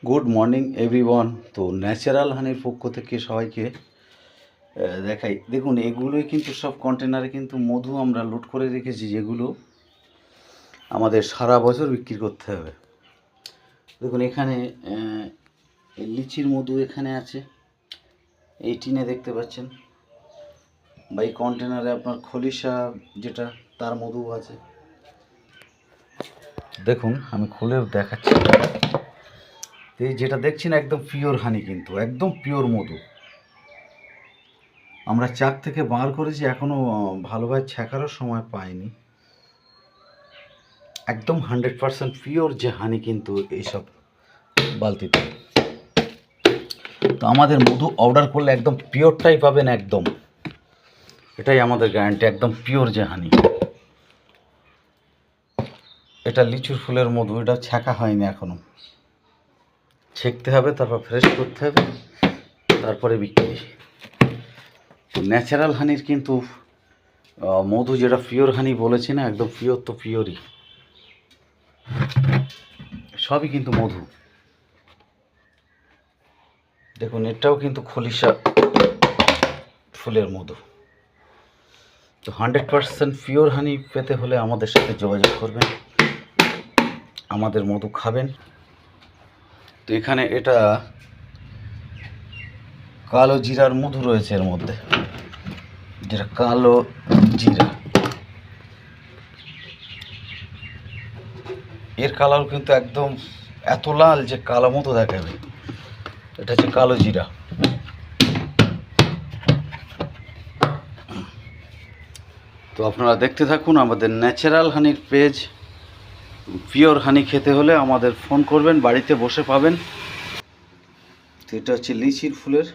Good morning everyone. তো natural হানির পক্ষ থেকে সবাইকে দেখাই। দেখুন, এগুলোই কিন্তু সব কন্টেনারে কিন্তু মধু আমরা লোড করে রেখেছি, যেগুলো আমাদের সারা বছর বিক্রি করতে হবে। দেখুন, এখানে লিচির মধু এখানে আছে, এই টিনে দেখতে পাচ্ছেন, বা এই কন্টেনারে আপনার খলিশা যেটা তার মধু আছে। দেখুন, আমি খুলে দেখাচ্ছি। এই যেটা দেখছেন একদম পিওর হানি, কিন্তু একদম পিওর মধু। আমরা চাক থেকে বার করেছি, এখনও ভালোভাবে ছেঁকারও সময় পাইনি। একদম 100% পিওর যে হানি কিন্তু এইসব বালতিতে। তো আমাদের মধু অর্ডার করলে একদম পিওরটাই পাবেন, একদম এটাই আমাদের গ্যারান্টি, একদম পিওর যে হানি। এটা লিচুর ফুলের মধু, এটা ছেঁকা হয়নি এখনও, ছেঁকতে হবে, তারপর ফ্রেশ করতে হবে, তারপরে বিক্রি। তো ন্যাচারাল হানির কিন্তু মধু যেটা পিওর হানি বলেছি না, একদম পিওর তো পিওরই, সবই কিন্তু মধু। দেখুন, এটাও কিন্তু খলিশা ফুলের মধু। তো 100% পিওর হানি পেতে হলে আমাদের সাথে যোগাযোগ করবেন, আমাদের মধু খাবেন। তো এখানে এটা কালো জিরার মধু রয়েছে এর মধ্যে, যেটা কালো জিরা, এর কালার কিন্তু একদম এত লাল যে কালো মতো দেখাবে। এটা হচ্ছে কালো জিরা। তো আপনারা দেখতে থাকুন আমাদের ন্যাচারাল হানির পেজ। পিওর হানি খেতে হলে আমাদের ফোন করবেন, বাড়িতে বসে পাবেন। তো এটা হচ্ছে লিচির ফুলের